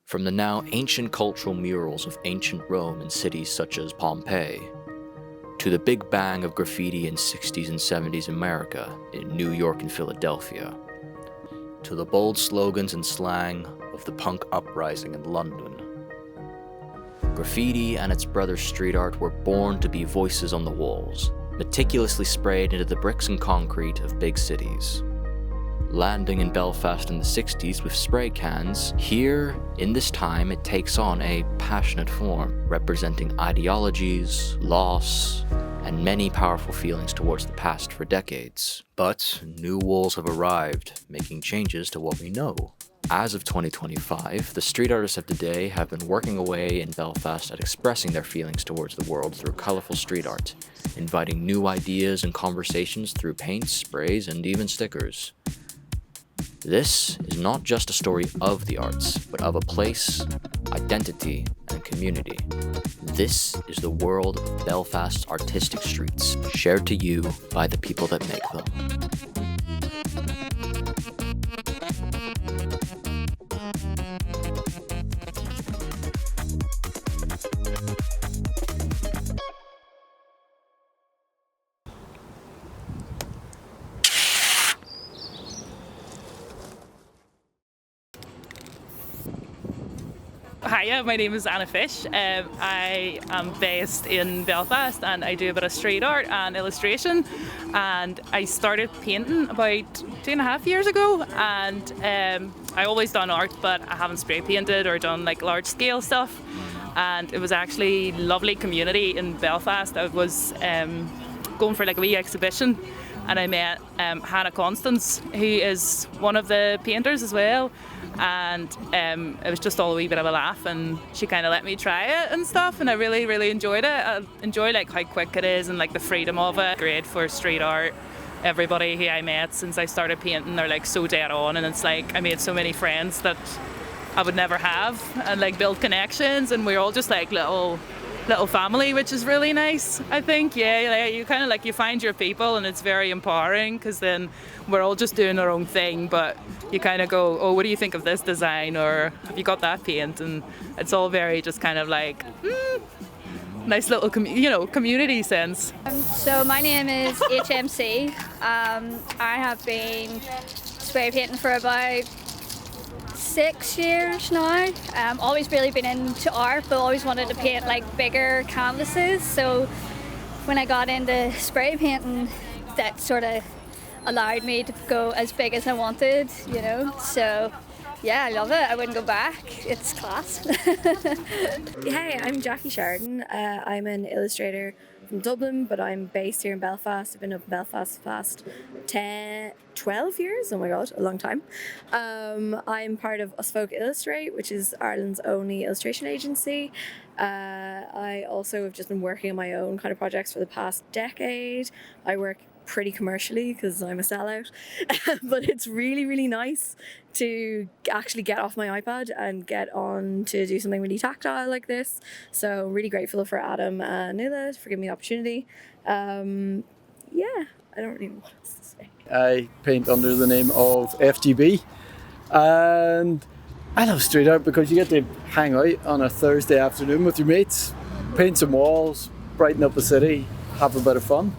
From the now ancient cultural murals of ancient Rome in cities such as Pompeii, to the big bang of graffiti in 60s and 70s America in New York and Philadelphia, to the bold slogans and slang of the punk uprising in London. Graffiti and its brother street art were born to be voices on the walls, meticulously sprayed into the bricks and concrete of big cities. Landing in Belfast in the 60s with spray cans, here, in this time, it takes on a passionate form, representing ideologies, loss, and many powerful feelings towards the past for decades. But new walls have arrived, making changes to what we know. As of 2025, the street artists of today have been working away in Belfast at expressing their feelings towards the world through colourful street art, inviting new ideas and conversations through paints, sprays, and even stickers. This is not just a story of the arts, but of a place, identity, and community. This is the world of Belfast's artistic streets, shared to you by the people that make them. Hiya, my name is Anna Fish. I am based in Belfast and I do a bit of street art and illustration, and I started painting about 2.5 years ago, and I always done art but I haven't spray painted or done like large scale stuff, and it was actually lovely community in Belfast. I was going for like a wee exhibition and I met Hannah Constance, who is one of the painters as well, and it was just all a wee bit of a laugh, and she kind of let me try it and stuff, and I really enjoyed it. I enjoy like how quick it is and like the freedom of it. Great for street art. Everybody who I met since I started painting, they're like so dead on, and it's like I made so many friends that I would never have, and like build connections, and we're all just like little family, which is really nice, I think. Yeah, you kind of like, you find your people, and it's very empowering, because then we're all just doing our own thing, but you kind of go, oh, what do you think of this design, or have you got that paint? And it's all very just kind of like nice little community sense. So my name is HMC. I have been spray painting for about 6 years now. Always really been into art, but always wanted to paint like bigger canvases. So when I got into spray painting, that sort of allowed me to go as big as I wanted, So yeah, I love it. I wouldn't go back. It's class. Hey, I'm Jackie Sheridan. I'm an illustrator from Dublin, but I'm based here in Belfast. I've been up in Belfast the past 12 years. Oh my god, a long time. I'm part of Us Folk Illustrate, which is Ireland's only illustration agency. I also have just been working on my own kind of projects for the past decade. I work pretty commercially because I'm a sellout, but it's really nice to actually get off my iPad and get on to do something really tactile like this. So really grateful for Adam and Nila for giving me the opportunity. I don't really know what else to say. I paint under the name of FGB, and I love street art because you get to hang out on a Thursday afternoon with your mates, paint some walls, brighten up the city, have a bit of fun.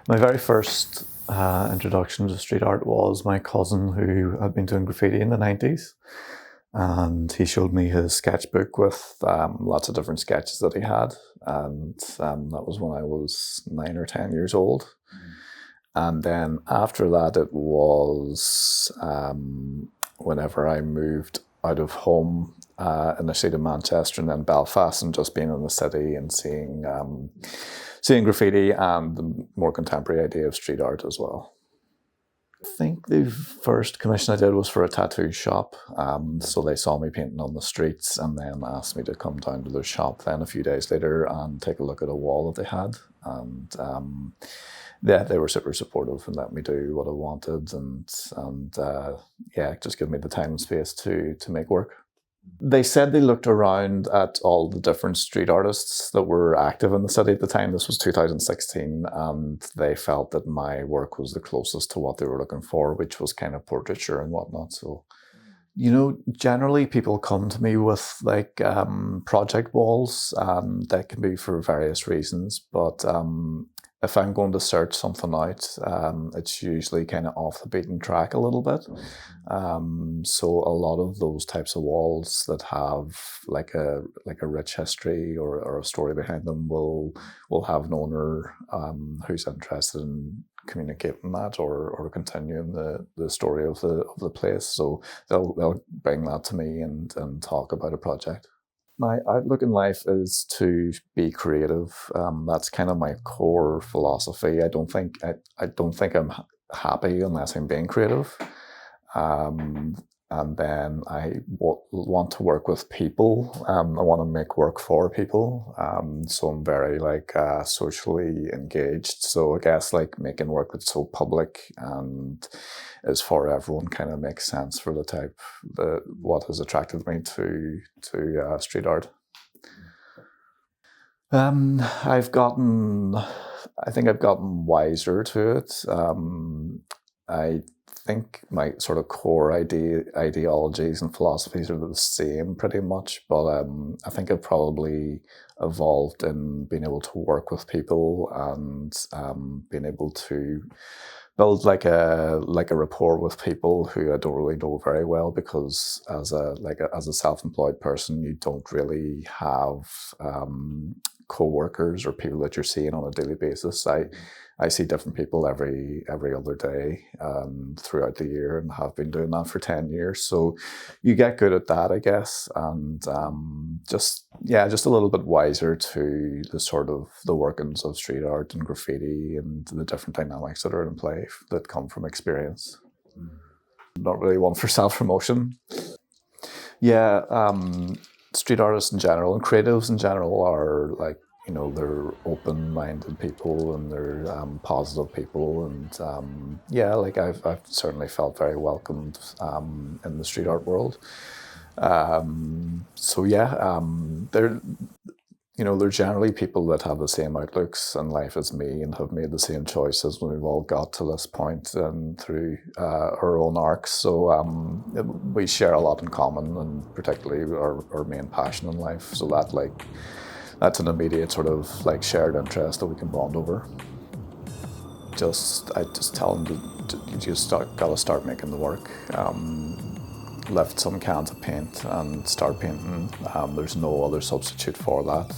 My very first introduction to street art was my cousin, who had been doing graffiti in the 90s, and he showed me his sketchbook with lots of different sketches that he had, and that was when I was 9 or 10 years old. And then after that, it was whenever I moved out of home in the city of Manchester and then Belfast, and just being in the city and seeing graffiti and the more contemporary idea of street art as well. I think the first commission I did was for a tattoo shop. So they saw me painting on the streets and then asked me to come down to their shop then a few days later and take a look at a wall that they had. And yeah, they were super supportive and let me do what I wanted and yeah, just give me the time and space to make work. They said they looked around at all the different street artists that were active in the city at the time. This was 2016, and they felt that my work was the closest to what they were looking for, which was kind of portraiture and whatnot. So, you know, generally people come to me with like project walls, and that can be for various reasons. But if I'm going to search something out, it's usually kind of off the beaten track a little bit. So a lot of those types of walls that have like a rich history or a story behind them will have an owner who's interested in communicating that or continuing the story of the place. So they'll bring that to me and talk about a project. My outlook in life is to be creative. That's kind of my core philosophy. I don't think I'm happy unless I'm being creative. And then I want to work with people. I want to make work for people. So I'm very like socially engaged. So I guess like making work that's so public and is for everyone kind of makes sense for what has attracted me to street art. I think I've gotten wiser to it. I think my sort of core ideologies and philosophies are the same pretty much, but I think I've probably evolved in being able to work with people and being able to build like a rapport with people who I don't really know very well, because as a self-employed person, you don't really have co-workers or people that you're seeing on a daily basis. I see different people every other day throughout the year, and have been doing that for 10 years. So you get good at that, I guess, and just a little bit wiser to the sort of the workings of street art and graffiti and the different dynamics that are in play that come from experience. Not really one for self-promotion. Yeah, street artists in general and creatives in general are like, you know, they're open-minded people and they're positive people, and yeah, like I've certainly felt very welcomed in the street art world. So yeah, they're generally people that have the same outlooks in life as me and have made the same choices when we've all got to this point and through our own arcs. So we share a lot in common, and particularly our main passion in life. So that's an immediate sort of like shared interest that we can bond over. I just tell them you just gotta start making the work. Lift some cans of paint and start painting. There's no other substitute for that.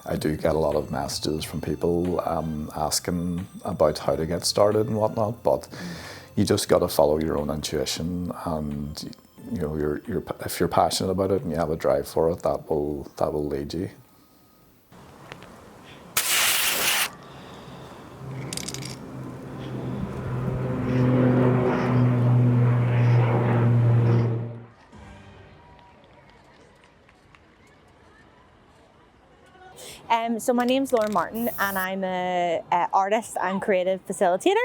I do get a lot of messages from people asking about how to get started and whatnot, but you just got to follow your own intuition, and you know, if you're passionate about it and you have a drive for it, that will lead you. So my name's Lauren Martin, and I'm a artist and creative facilitator,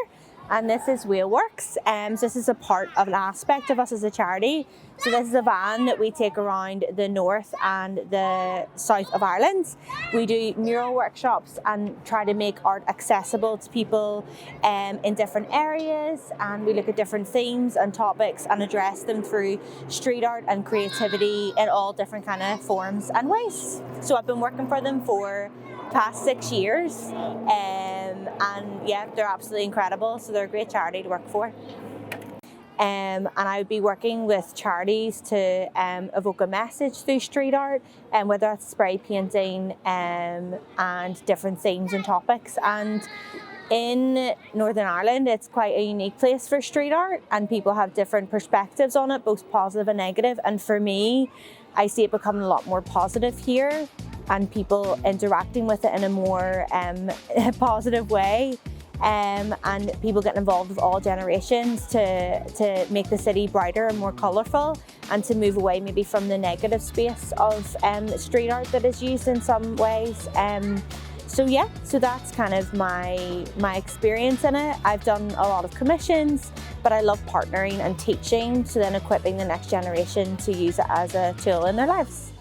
and this is Whaleworks. So this is a part of an aspect of us as a charity. So this is a van that we take around the north and the south of Ireland. We do mural workshops and try to make art accessible to people in different areas, and we look at different themes and topics and address them through street art and creativity in all different kind of forms and ways. So I've been working for them for the past 6 years, and yeah, they're absolutely incredible. So they're a great charity to work for. And I would be working with charities to evoke a message through street art, and whether that's spray painting and different themes and topics. And in Northern Ireland, it's quite a unique place for street art, and people have different perspectives on it, both positive and negative. And for me, I see it becoming a lot more positive here, and people interacting with it in a more positive way. and people getting involved of all generations to make the city brighter and more colourful, and to move away maybe from the negative space of street art that is used in some ways. So that's kind of my experience in it. I've done a lot of commissions, but I love partnering and teaching, so then equipping the next generation to use it as a tool in their lives.